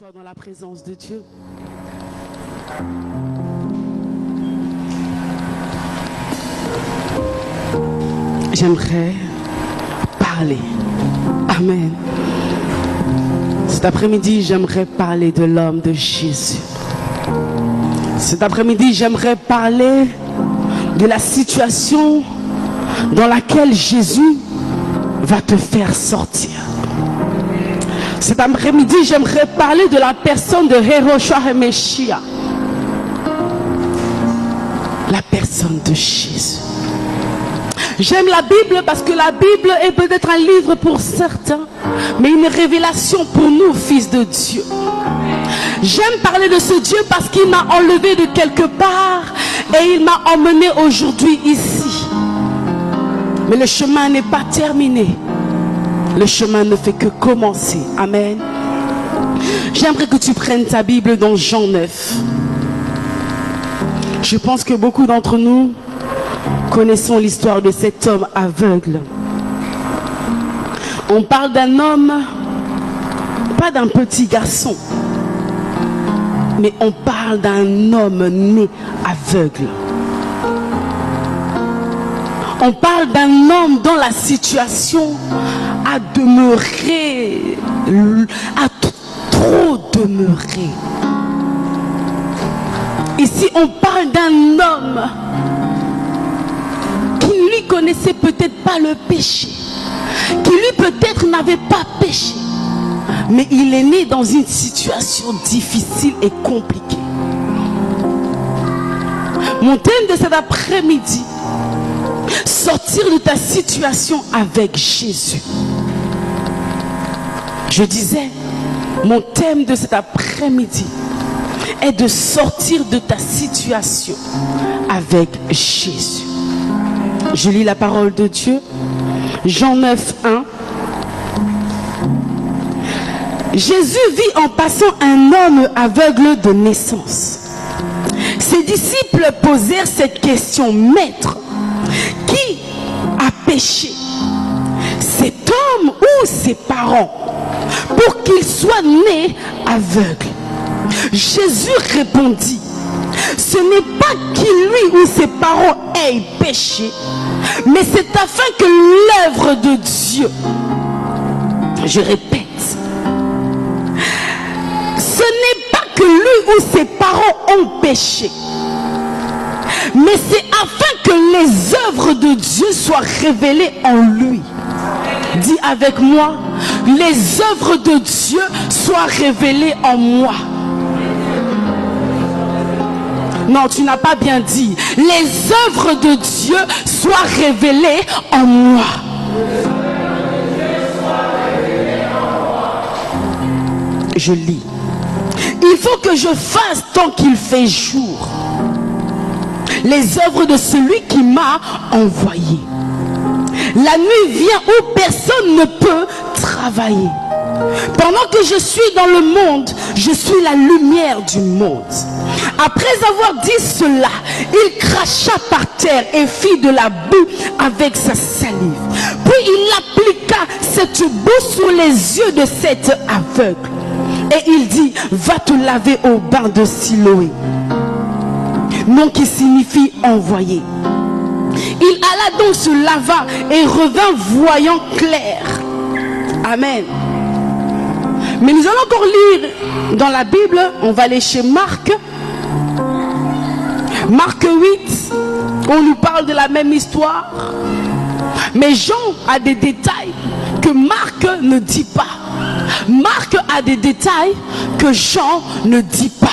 s'asseoir dans la présence de Dieu. J'aimerais parler. Amen. Cet après-midi, j'aimerais parler de l'homme de Jésus. Cet après-midi, j'aimerais parler de la situation dans laquelle Jésus va te faire sortir. Cet après-midi, j'aimerais parler de la personne de Yehoshua HaMashiach. La personne de Jésus. J'aime la Bible parce que la Bible est peut-être un livre pour certains, mais une révélation pour nous, fils de Dieu. J'aime parler de ce Dieu parce qu'il m'a enlevé de quelque part et il m'a emmené aujourd'hui ici. Mais le chemin n'est pas terminé. Le chemin ne fait que commencer. Amen. J'aimerais que tu prennes ta Bible dans Jean 9. Je pense que beaucoup d'entre nous connaissons l'histoire de cet homme aveugle. On parle d'un homme, pas d'un petit garçon, mais on parle d'un homme né aveugle. On parle d'un homme dont la situation a demeuré, a trop demeuré. Ici, on parle d'un homme qui ne lui connaissait peut-être pas le péché, qui lui peut-être n'avait pas péché, mais il est né dans une situation difficile et compliquée. Mon thème de cet après-midi, sortir de ta situation avec Jésus. Je disais, mon thème de cet après-midi est de sortir de ta situation avec Jésus. Je lis la parole de Dieu. Jean 9, 1. Jésus vit en passant un homme aveugle de naissance. Ses disciples posèrent cette question: Maître, qui a péché, cet homme ou ses parents, pour qu'il soit né aveugle? Jésus répondit: ce n'est pas qu'il lui ou ses parents aient péché, mais c'est afin que l'œuvre de Dieu, je répète, ce n'est pas que lui ou ses parents ont péché, mais c'est afin que les œuvres de Dieu soient révélées en lui. Dis avec moi: les œuvres de Dieu soient révélées en moi. Non, tu n'as pas bien dit. Les œuvres de Dieu soient révélées en moi. Je lis. Il faut que je fasse tant qu'il fait jour les œuvres de celui qui m'a envoyé. La nuit vient où personne ne peut travailler. Pendant que je suis dans le monde, je suis la lumière du monde. Après avoir dit cela, il cracha par terre et fit de la boue avec sa salive. Puis il appliqua cette boue sur les yeux de cet aveugle. Et il dit: va te laver au bain de Siloé. Nom qui signifie envoyé. Il alla donc se lava et revint voyant clair. Amen. Mais nous allons encore lire dans la Bible. On va aller chez Marc. Marc 8. On nous parle de la même histoire. Mais Jean a des détails que Marc ne dit pas. Marc a des détails que Jean ne dit pas.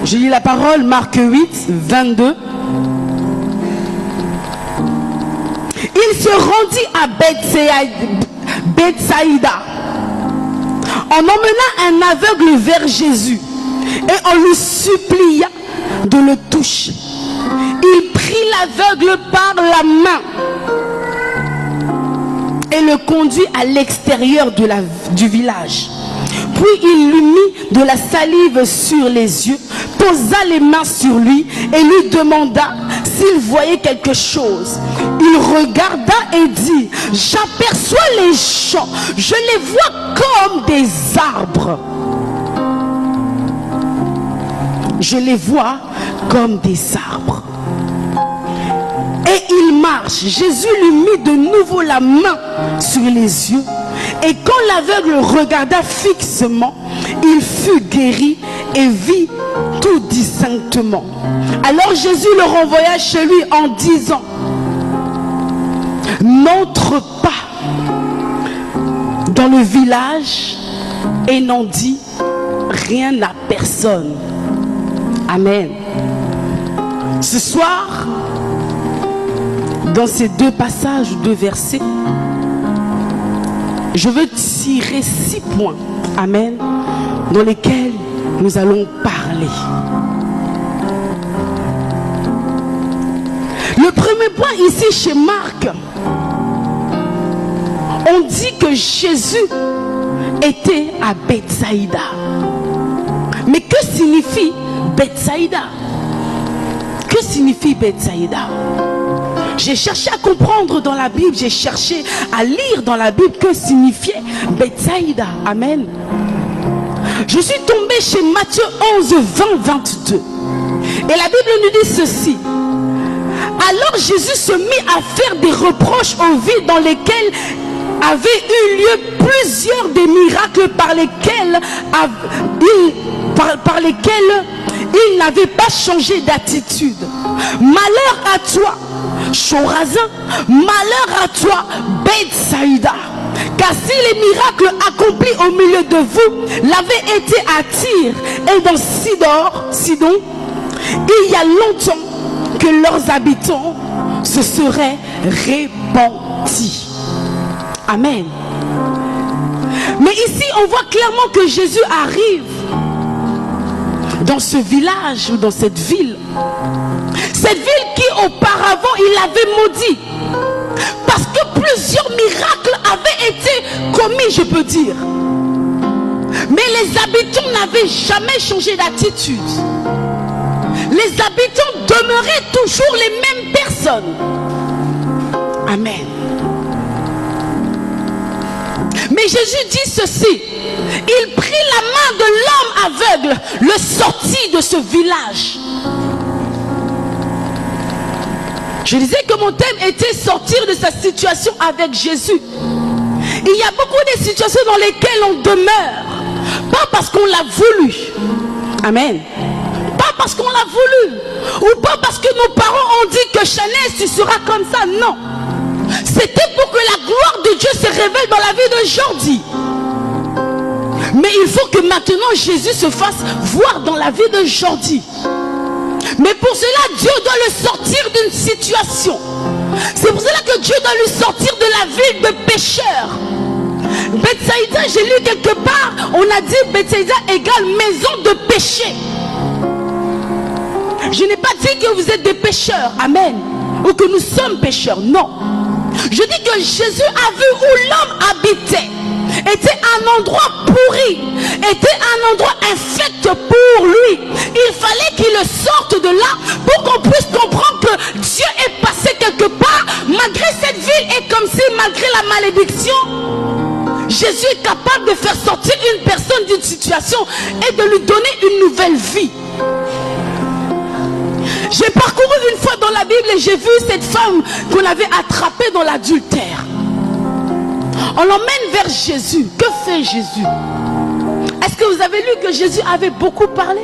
Je lis la parole, Marc 8, 22. Il se rendit à Bethsaïda. On emmena un aveugle vers Jésus et on lui supplia de le toucher. Il prit l'aveugle par la main et le conduit à l'extérieur du village. Puis il lui mit de la salive sur les yeux, posa les mains sur lui et lui demanda il voyait quelque chose. Il regarda et dit, j'aperçois les gens, je les vois comme des arbres. Je les vois comme des arbres. Et il marche. Jésus lui mit de nouveau la main sur les yeux. Et quand l'aveugle regarda fixement, il fut guéri et vit tout distinctement. Alors Jésus le renvoya chez lui en disant, n'entre pas dans le village et n'en dis rien à personne. Amen. Ce soir, dans ces deux passages, deux versets, je veux tirer 6 points, amen, dans lesquels nous allons parler. Le premier point ici chez Marc, on dit que Jésus était à Bethsaïda. Mais que signifie Bethsaïda? Que signifie Bethsaïda? J'ai cherché à comprendre dans la Bible, j'ai cherché à lire dans la Bible que signifiait Bethsaïda. Amen. Je suis tombée chez Matthieu 11, 20, 22. Et la Bible nous dit ceci. Alors Jésus se mit à faire des reproches aux villes dans lesquelles avaient eu lieu plusieurs des miracles par lesquels il n'avait pas changé d'attitude. Malheur à toi, Chorazin, malheur à toi, Bethsaïda. Car si les miracles accomplis au milieu de vous l'avaient été à Tyr et dans Sidon, il y a longtemps que leurs habitants se seraient repentis. Amen. Mais ici, on voit clairement que Jésus arrive dans ce village ou dans cette ville. Cette ville qui auparavant il avait maudit. Parce que plusieurs miracles avaient été commis, je peux dire. Mais les habitants n'avaient jamais changé d'attitude. Les habitants demeuraient toujours les mêmes personnes. Amen. Mais Jésus dit ceci. Il prit la main de l'homme aveugle, le sortit de ce village. Je disais que mon thème était sortir de sa situation avec Jésus. Il y a beaucoup de situations dans lesquelles on demeure. Pas parce qu'on l'a voulu. Amen. Pas parce qu'on l'a voulu. Ou pas parce que nos parents ont dit que Chanel, tu seras comme ça. Non. C'était pour que la gloire de Dieu se révèle dans la vie d'aujourd'hui. Mais il faut que maintenant Jésus se fasse voir dans la vie d'aujourd'hui. Mais pour cela, Dieu doit le sortir d'une situation. C'est pour cela que Dieu doit lui sortir de la ville de pécheurs. Bethsaïda, j'ai lu quelque part, on a dit Bethsaïda égale maison de péché. Je n'ai pas dit que vous êtes des pécheurs, amen, ou que nous sommes pécheurs, non. Je dis que Jésus a vu où l'homme habitait, était un endroit pourri, était un endroit infect pour lui. Il fallait qu'il le sorte de là pour qu'on puisse comprendre que Dieu est passé quelque part. Malgré cette ville est comme si, malgré la malédiction, Jésus est capable de faire sortir une personne d'une situation et de lui donner une nouvelle vie. J'ai parcouru une fois dans la Bible et j'ai vu cette femme qu'on avait attrapée dans l'adultère. On l'emmène vers Jésus. Que fait Jésus? Est-ce que vous avez lu que Jésus avait beaucoup parlé?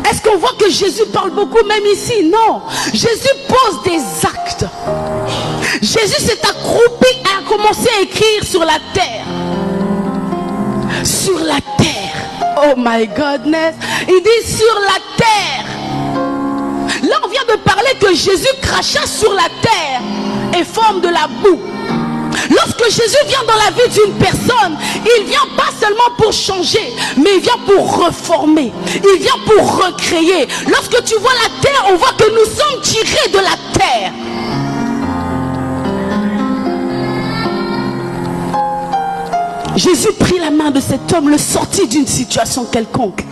Est-ce qu'on voit que Jésus parle beaucoup même ici? Non. Jésus pose des actes. Jésus s'est accroupi et a commencé à écrire sur la terre. Sur la terre. Oh my goodness. Il dit sur la terre. Là on vient de parler que Jésus cracha sur la terre et forme de la boue. Lorsque Jésus vient dans la vie d'une personne, il vient pas seulement pour changer, mais il vient pour reformer, il vient pour recréer. Lorsque tu vois la terre, on voit que nous sommes tirés de la terre. Jésus prit la main de cet homme, le sortit d'une situation quelconque.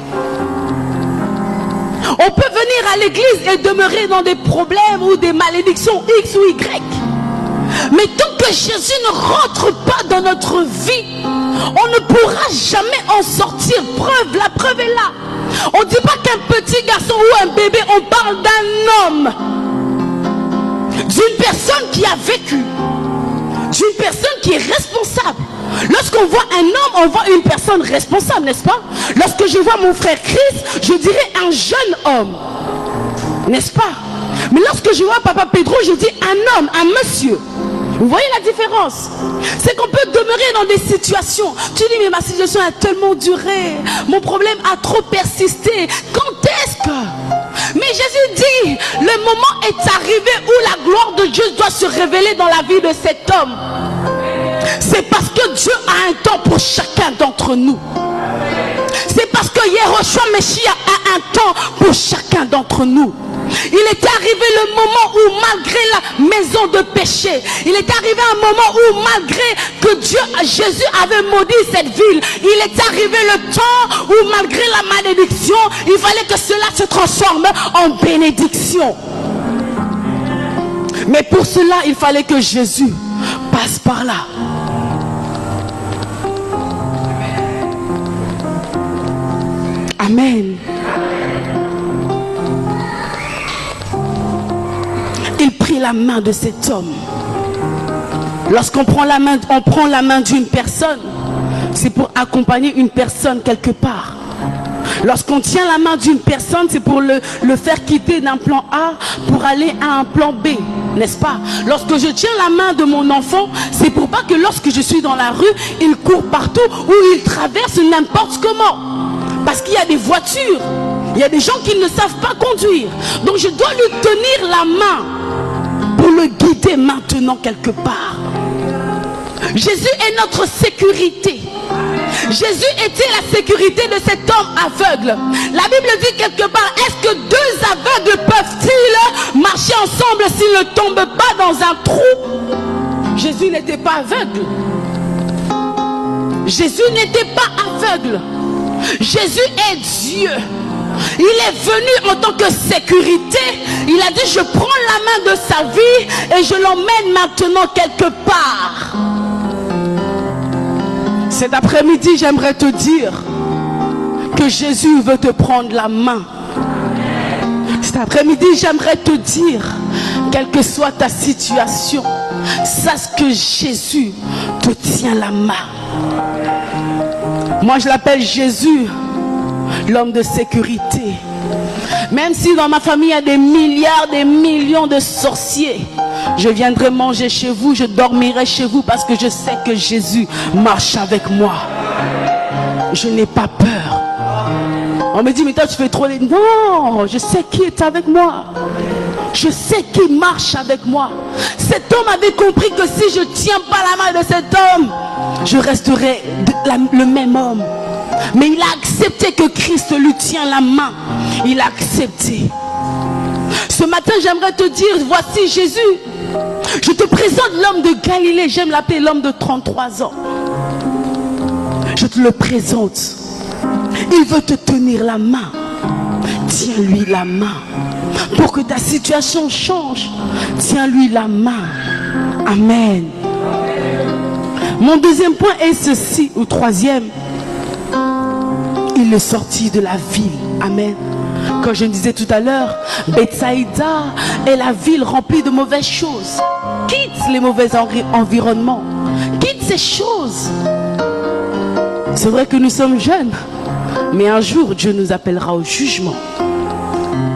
On peut venir à l'église et demeurer dans des problèmes ou des malédictions X ou Y. Mais tant que Jésus ne rentre pas dans notre vie, on ne pourra jamais en sortir. La preuve est là. On ne dit pas qu'un petit garçon ou un bébé, on parle d'un homme. D'une personne qui a vécu. D'une personne qui est responsable. Lorsqu'on voit un homme, on voit une personne responsable, n'est-ce pas? Lorsque je vois mon frère Christ, je dirais un jeune homme. N'est-ce pas? Mais lorsque je vois Papa Pedro, je dis un homme, un monsieur. Vous voyez la différence? C'est qu'on peut demeurer dans des situations. Tu dis, mais ma situation a tellement duré. Mon problème a trop persisté. Quand est-ce que... Mais Jésus dit, le moment est arrivé où la gloire de Dieu doit se révéler dans la vie de cet homme. C'est parce que Dieu a un temps pour chacun d'entre nous. C'est parce que Yehoshua Messia a un temps pour chacun d'entre nous. Il est arrivé le moment où malgré la maison de péché, il est arrivé un moment où malgré que Jésus avait maudit cette ville, il est arrivé le temps où malgré la malédiction, il fallait que cela se transforme en bénédiction. Mais pour cela, il fallait que Jésus passe par là. Amen. Il prit la main de cet homme. Lorsqu'on prend la main, on prend la main d'une personne, c'est pour accompagner une personne quelque part. Lorsqu'on tient la main d'une personne, c'est pour le faire quitter d'un plan A pour aller à un plan B, n'est-ce pas? Lorsque je tiens la main de mon enfant, c'est pour pas que lorsque je suis dans la rue, il court partout ou il traverse n'importe comment. Parce qu'il y a des voitures, il y a des gens qui ne savent pas conduire. Donc je dois lui tenir la main pour le guider maintenant quelque part. Jésus est notre sécurité. Jésus était la sécurité de cet homme aveugle. La Bible dit quelque part, est-ce que deux aveugles peuvent-ils marcher ensemble s'ils ne tombent pas dans un trou? Jésus n'était pas aveugle. Jésus n'était pas aveugle. Jésus est Dieu. Il est venu en tant que sécurité. Il a dit, je prends la main de sa vie et je l'emmène maintenant quelque part. Cet après-midi, j'aimerais te dire que Jésus veut te prendre la main. Cet après-midi, j'aimerais te dire, quelle que soit ta situation, sache que Jésus te tient la main. Moi, je l'appelle Jésus, l'homme de sécurité. Même si dans ma famille, il y a des milliards, des millions de sorciers, je viendrai manger chez vous, je dormirai chez vous parce que je sais que Jésus marche avec moi. Je n'ai pas peur. On me dit, mais toi tu fais trop les... Non, je sais qui est avec moi. Je sais qui marche avec moi. Cet homme avait compris que si je ne tiens pas la main de cet homme, je resterai le même homme. Mais il a accepté que Christ lui tient la main. Il a accepté. Ce matin, j'aimerais te dire, voici Jésus. Je te présente l'homme de Galilée. J'aime l'appeler l'homme de 33 ans. Je te le présente. Il veut te tenir la main. Tiens-lui la main. Pour que ta situation change, tiens-lui la main. Amen. Mon deuxième point est ceci, ou troisième. Il est sorti de la ville. Amen. Comme je disais tout à l'heure, Bethsaïda est la ville remplie de mauvaises choses. Quitte les mauvais environnements. Quitte ces choses. C'est vrai que nous sommes jeunes, mais un jour Dieu nous appellera au jugement.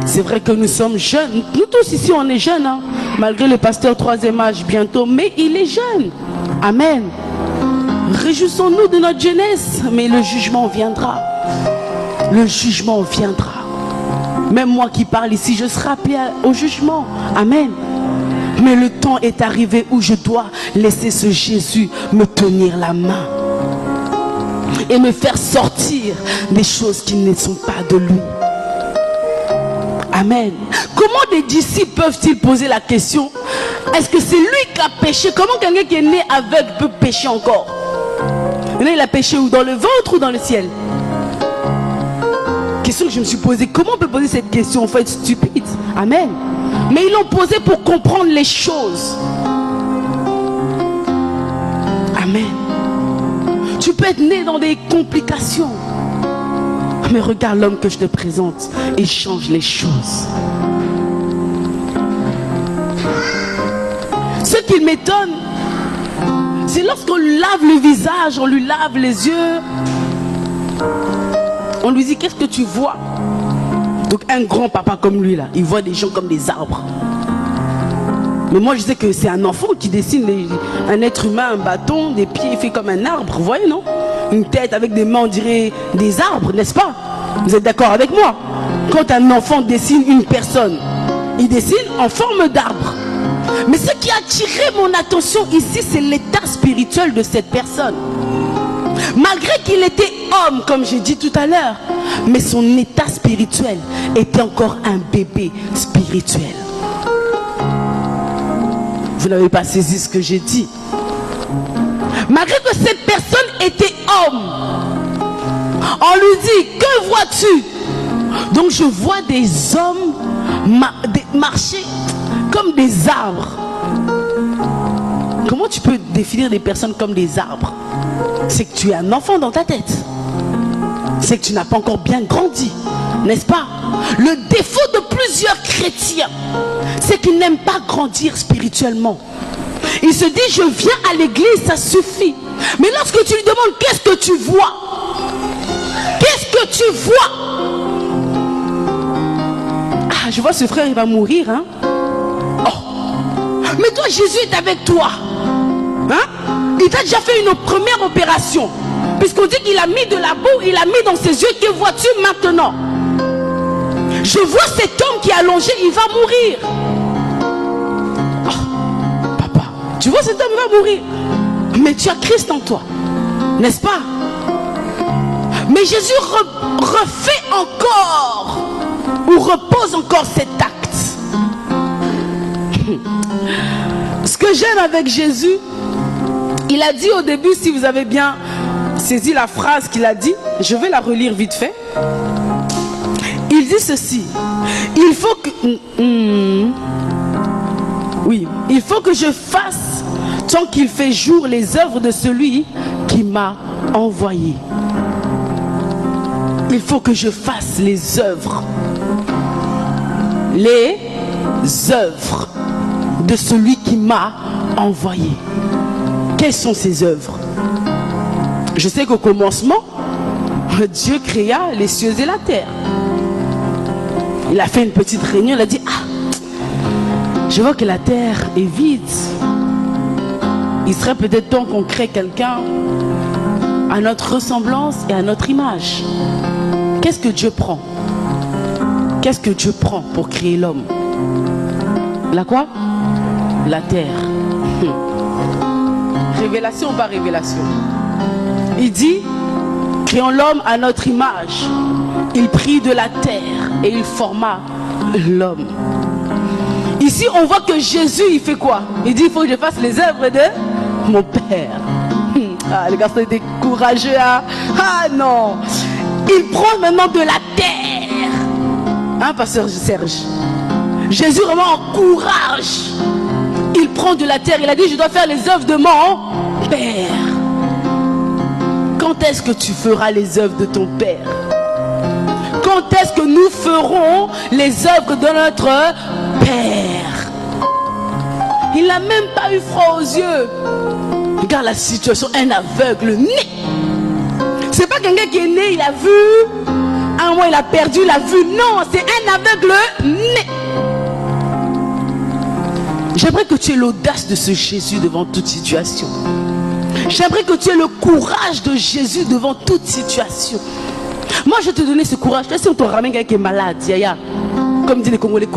C'est vrai que nous sommes jeunes. Nous tous ici on est jeunes, hein? Malgré le pasteur 3e âge bientôt, mais il est jeune. Amen. Réjouissons-nous de notre jeunesse, mais le jugement viendra. Le jugement viendra. Même moi qui parle ici, je serai appelé au jugement. Amen. Mais le temps est arrivé où je dois laisser ce Jésus me tenir la main et me faire sortir des choses qui ne sont pas de lui. Amen. Comment des disciples peuvent-ils poser la question, est-ce que c'est lui qui a péché? Comment quelqu'un qui est né aveugle peut pécher encore? Il a péché où? Dans le ventre ou dans le ciel? question que je me suis posée. Comment on peut poser cette question? On faut être stupide. Amen. Mais ils l'ont posée pour comprendre les choses. Amen. Tu peux être né dans des complications. Mais regarde l'homme que je te présente. Il change les choses. Ce qui m'étonne, c'est lorsqu'on lui lave le visage, on lui lave les yeux. On lui dit, qu'est-ce que tu vois? Donc un grand papa comme lui là, il voit des gens comme des arbres. Mais moi je sais que c'est un enfant qui dessine un être humain, un bâton, des pieds fait comme un arbre, vous voyez non? Une tête avec des mains, on dirait des arbres, n'est-ce pas? Vous êtes d'accord avec moi? Quand un enfant dessine une personne, il dessine en forme d'arbre. Mais ce qui a attiré mon attention ici, c'est l'état spirituel de cette personne. Malgré qu'il était homme, comme j'ai dit tout à l'heure, mais son état spirituel était encore un bébé spirituel. Vous n'avez pas saisi ce que j'ai dit. Malgré que cette personne était homme, on lui dit, que vois-tu? Donc je vois des hommes marcher comme des arbres. Comment tu peux définir des personnes comme des arbres? C'est que tu es un enfant dans ta tête. C'est que tu n'as pas encore bien grandi, n'est-ce pas? Le défaut de plusieurs chrétiens, c'est qu'ils n'aiment pas grandir spirituellement. Ils se disent, je viens à l'église, ça suffit. Mais lorsque tu lui demandes, qu'est-ce que tu vois? Qu'est-ce que tu vois? Ah, je vois ce frère, il va mourir, hein? Oh! Mais toi, Jésus est avec toi. Hein? Il t'a déjà fait une première opération. Puisqu'on dit qu'il a mis de la boue, il a mis dans ses yeux. Que vois-tu maintenant? Je vois cet homme qui est allongé, il va mourir. Oh, papa, tu vois cet homme, il va mourir. Mais tu as Christ en toi, n'est-ce pas? Mais Jésus refait encore, ou repose encore cet acte. Ce que j'aime avec Jésus, il a dit au début, si vous avez bien saisi la phrase qu'il a dit, je vais la relire vite fait. Il dit ceci: il faut que oui, il faut que je fasse tant qu'il fait jour les œuvres de celui qui m'a envoyé. Il faut que je fasse les œuvres de celui qui m'a envoyé. Quelles sont ces œuvres? Je sais qu'au commencement, Dieu créa les cieux et la terre. Il a fait une petite réunion, il a dit, ah, je vois que la terre est vide. Il serait peut-être temps qu'on crée quelqu'un à notre ressemblance et à notre image. Qu'est-ce que Dieu prend? Qu'est-ce que Dieu prend pour créer l'homme? La quoi? La terre. Révélation par révélation. Il dit, créons l'homme à notre image. Il prit de la terre et il forma l'homme. Ici, on voit que Jésus, il fait quoi? Il dit, il faut que je fasse les œuvres de mon Père. Ah, les garçons étaient courageux. Hein? Ah non. Il prend maintenant de la terre. Hein, pasteur Serge? Jésus vraiment encourage. Il prend de la terre. Il a dit, je dois faire les œuvres de mon Père. Quand est-ce que tu feras les œuvres de ton Père? Quand est-ce que nous ferons les œuvres de notre Père? Il n'a même pas eu froid aux yeux. Regarde la situation, un aveugle né. C'est pas quelqu'un qui est né, il a vu. Un mois il a perdu la vue. Non, c'est un aveugle né. J'aimerais que tu aies l'audace de ce Jésus devant toute situation. J'aimerais que tu aies le courage de Jésus devant toute situation. Moi, je vais te donner ce courage. Si on te ramène quelqu'un qui est malade, yaya, comme dit les Congolais,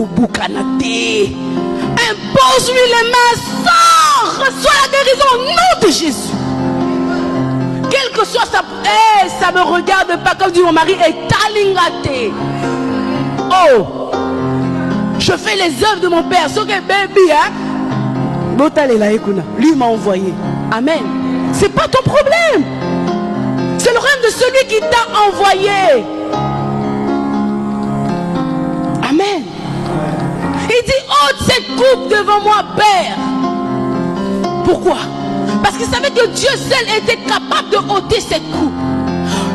impose-lui les mains, sors, reçois la guérison au nom de Jésus. Quel que soit ça, ça me regarde pas, comme dit mon mari, et talingate. Oh, je fais les œuvres de mon Père. Ce que baby, hein, lui m'a envoyé. Amen. C'est pas ton problème. C'est le rêve de celui qui t'a envoyé. ôte cette coupe devant moi, Père. Pourquoi? Parce qu'il savait que Dieu seul était capable de ôter cette coupe.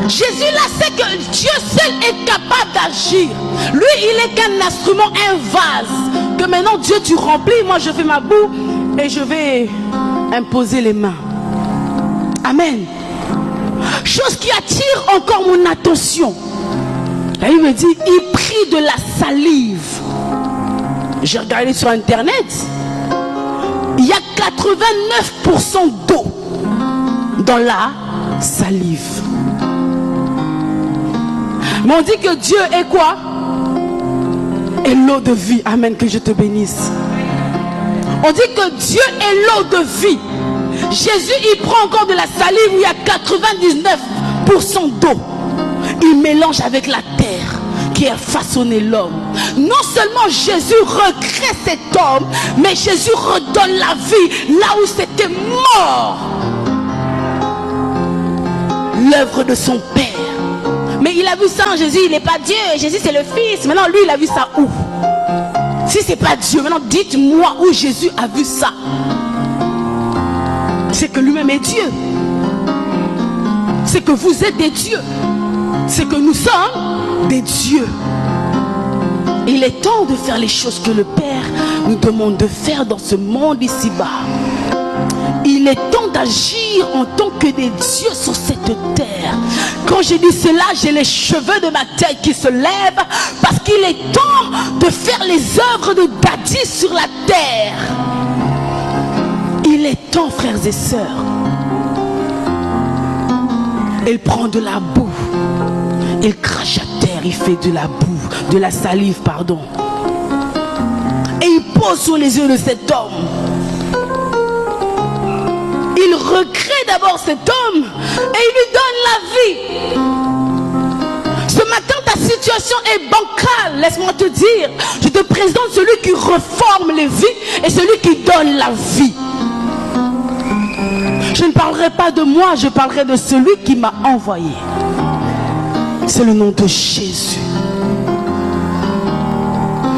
Jésus là sait que Dieu seul est capable d'agir. Lui, il est qu'un instrument, un vase. Que maintenant Dieu tu remplis, moi je fais ma boue et je vais imposer les mains. Amen. Chose qui attire encore mon attention. Et il me dit, il prit de la salive. J'ai regardé sur internet. Il y a 89% d'eau dans la salive. Mais on dit que Dieu est quoi? Est l'eau de vie. Amen, que je te bénisse. On dit que Dieu est l'eau de vie. Jésus, il prend encore de la salive où il y a 99% d'eau. Il mélange avec la terre qui a façonné l'homme. Non seulement Jésus recrée cet homme, mais Jésus redonne la vie là où c'était mort. L'œuvre de son Père. Mais il a vu ça en Jésus, il n'est pas Dieu. Jésus c'est le Fils. Maintenant lui il a vu ça où? Si c'est pas Dieu, maintenant dites-moi où Jésus a vu ça. C'est que lui-même est Dieu. C'est que vous êtes des dieux. C'est que nous sommes des dieux. Il est temps de faire les choses que le Père nous demande de faire dans ce monde ici-bas. Il est temps d'agir en tant que des dieux sur cette terre. Quand je dis cela, j'ai les cheveux de ma tête qui se lèvent parce qu'il est temps de faire les œuvres de Daddy sur la terre. Il est temps, frères et sœurs. Il prend de la boue. Il crache à terre, il fait de la boue, de la salive, pardon. Et il pose sur les yeux de cet homme. Il recrée d'abord cet homme et il lui donne la vie. Ce matin, ta situation est bancale. Laisse-moi te dire, je te présente celui qui reforme les vies et celui qui donne la vie. Je ne parlerai pas de moi, je parlerai de celui qui m'a envoyé. C'est le nom de Jésus.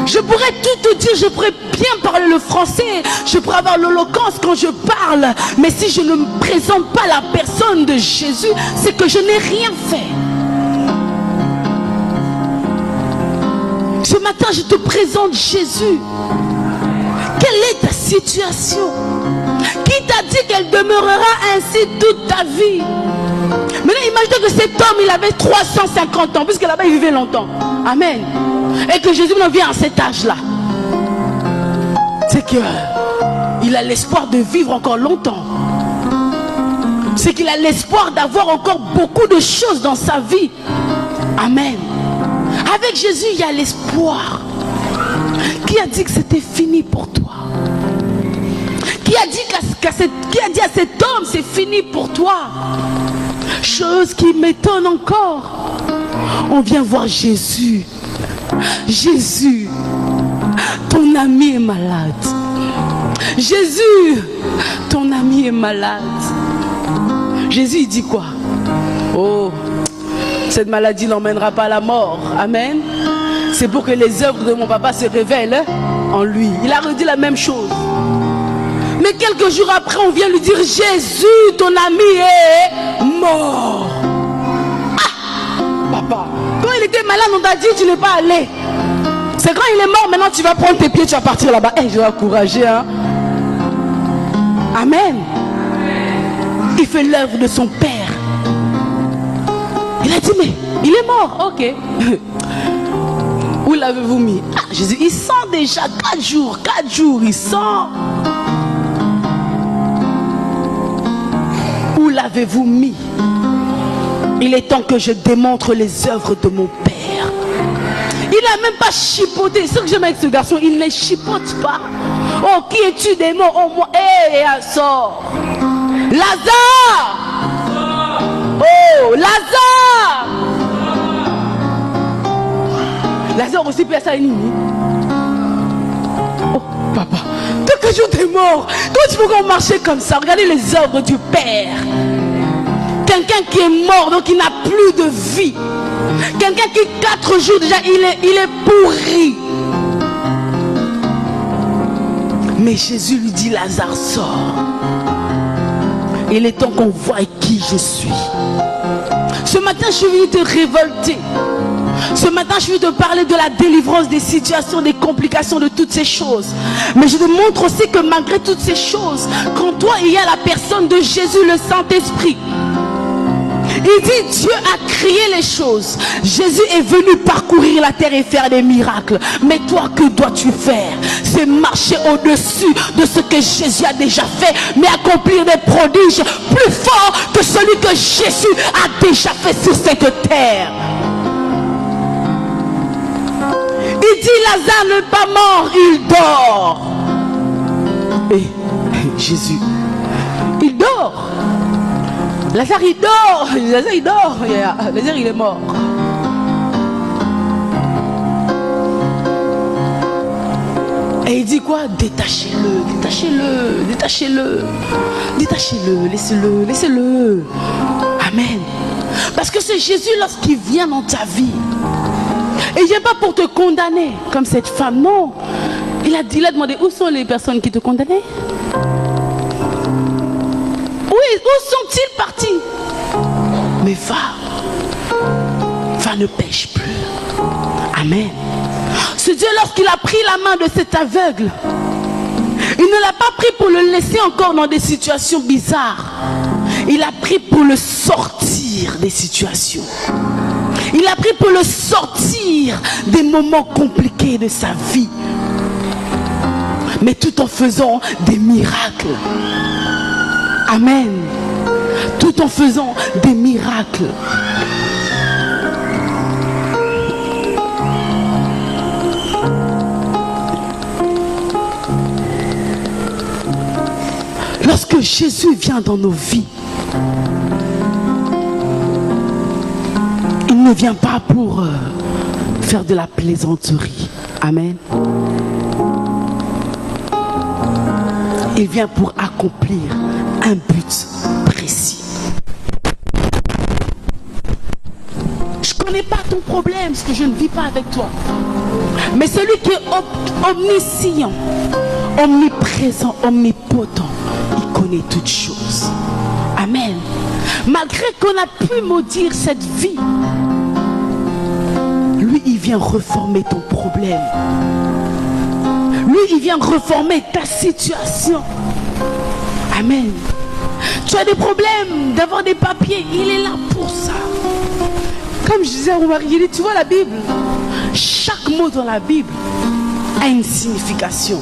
Je pourrais tout te dire, je pourrais bien parler le français, je pourrais avoir l'éloquence quand je parle, mais si je ne me présente pas la personne de Jésus, c'est que je n'ai rien fait. Ce matin, je te présente Jésus. Quelle est ta situation? Qui t'a dit qu'elle demeurera ainsi toute ta vie? Maintenant, imaginez que cet homme, il avait 350 ans, puisque là-bas, il vivait longtemps. Amen. Et que Jésus nous vient à cet âge-là. C'est qu'il a l'espoir de vivre encore longtemps. C'est qu'il a l'espoir d'avoir encore beaucoup de choses dans sa vie. Amen. Avec Jésus, il y a l'espoir. Qui a dit que c'était fini pour toi? Qui a dit à cet homme, c'est fini pour toi? Chose qui m'étonne encore. On vient voir Jésus. Jésus, ton ami est malade. Jésus, ton ami est malade. Jésus, il dit quoi? Oh, cette maladie n'emmènera pas à la mort. Amen. C'est pour que les œuvres de mon papa se révèlent en lui. Il a redit la même chose. Mais quelques jours après, on vient lui dire, Jésus, ton ami est mort. Ah, papa, quand il était malade, on t'a dit, tu n'es pas allé. C'est quand il est mort, maintenant tu vas prendre tes pieds, tu vas partir là-bas. Je vais encourager, hein. Amen. Il fait l'œuvre de son Père. Il a dit, mais il est mort. Ok. Où l'avez-vous mis? Ah, Jésus, il sent déjà 4 jours, il sent. Où l'avez-vous mis? Il est temps que je démontre les œuvres de mon Père. Il n'a même pas chipoté. Ce que j'aime avec ce garçon, il ne chipote pas. Oh, qui es-tu, démon? Oh, moi, hé, sort. Lazare! Oh, Lazare! Lazare aussi peut ça une. Oh, papa, toi que jour t'es mort. Toi, tu peux qu'on marcher comme ça. Regardez les œuvres du Père. Quelqu'un qui est mort, donc il n'a plus de vie. Quelqu'un qui 4 jours déjà, il est pourri. Mais Jésus lui dit, Lazare, sort. Il est temps qu'on voie qui je suis. Ce matin, je suis venu te révolter. Ce matin, je suis venu te parler de la délivrance des situations, des complications, de toutes ces choses. Mais je te montre aussi que malgré toutes ces choses, qu'en toi, il y a la personne de Jésus, le Saint-Esprit. Il dit, Dieu a créé les choses. Jésus est venu parcourir la terre et faire des miracles. Mais toi, que dois-tu faire? C'est marcher au-dessus de ce que Jésus a déjà fait, mais accomplir des prodiges plus forts que celui que Jésus a déjà fait sur cette terre. Il dit, Lazare n'est pas mort, il dort. Et Jésus, il dort. Lazare il dort. Lazare il dort. Lazare il est mort. Et il dit quoi? Détachez-le, détachez-le, détachez-le, détachez-le, laissez-le, laissez-le. Amen. Parce que c'est Jésus lorsqu'il vient dans ta vie. Et il ne vient pas pour te condamner comme cette femme, non. Il a demandé, où sont les personnes qui te condamnaient? Oui, où sont-ils partis? Mais va, ne pêche plus. Amen. Ce Dieu, lorsqu'il a pris la main de cet aveugle, il ne l'a pas pris pour le laisser encore dans des situations bizarres. Il a pris pour le sortir des situations. Il a pris pour le sortir des moments compliqués de sa vie. Mais tout en faisant des miracles. Amen. Tout en faisant des miracles. Lorsque Jésus vient dans nos vies, il ne vient pas pour faire de la plaisanterie. Amen. Il vient pour accomplir un but précis. Je ne connais pas ton problème, parce que je ne vis pas avec toi. Mais celui qui est omniscient, omniprésent, omnipotent, il connaît toutes choses. Amen. Malgré qu'on a pu maudire cette vie, lui, il vient reformer ton problème. Lui, il vient reformer ta situation. Amen. Tu as des problèmes d'avoir des papiers, il est là pour ça. Comme je disais à mon mari, tu vois la Bible, chaque mot dans la Bible a une signification.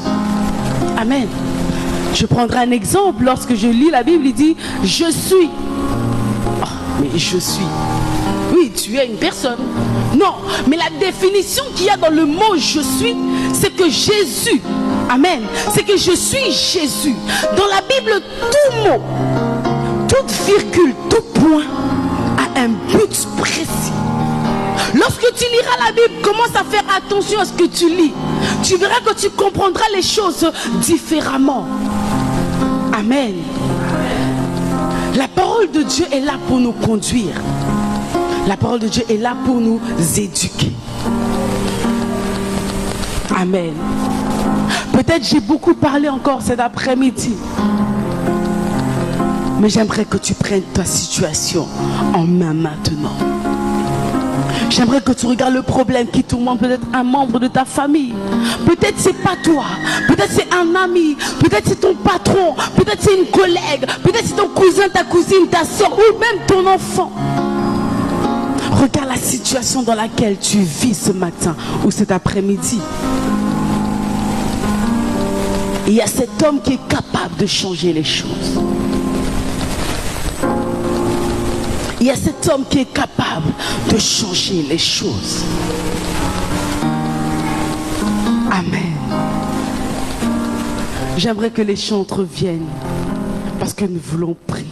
Amen. Je prendrai un exemple. Lorsque je lis la Bible, il dit « Je suis ». Oh, mais je suis. Oui, tu es une personne. Non, mais la définition qu'il y a dans le mot « je suis », c'est que Jésus, amen, c'est que je suis Jésus. Dans la Bible, tout mot, toute virgule, tout point a un but précis. Lorsque tu liras la Bible, commence à faire attention à ce que tu lis. Tu verras que tu comprendras les choses différemment. Amen. La parole de Dieu est là pour nous conduire. La parole de Dieu est là pour nous éduquer. Amen. Peut-être j'ai beaucoup parlé encore cet après-midi. Mais j'aimerais que tu prennes ta situation en main maintenant. J'aimerais que tu regardes le problème qui tourmente peut-être un membre de ta famille. Peut-être c'est pas toi, peut-être c'est un ami, peut-être c'est ton patron, peut-être c'est une collègue, peut-être c'est ton cousin, ta cousine, ta soeur ou même ton enfant. Regarde la situation dans laquelle tu vis ce matin ou cet après-midi. Il y a cet homme qui est capable de changer les choses. Il y a cet homme qui est capable de changer les choses. Amen. J'aimerais que les chantres viennent parce que nous voulons prier.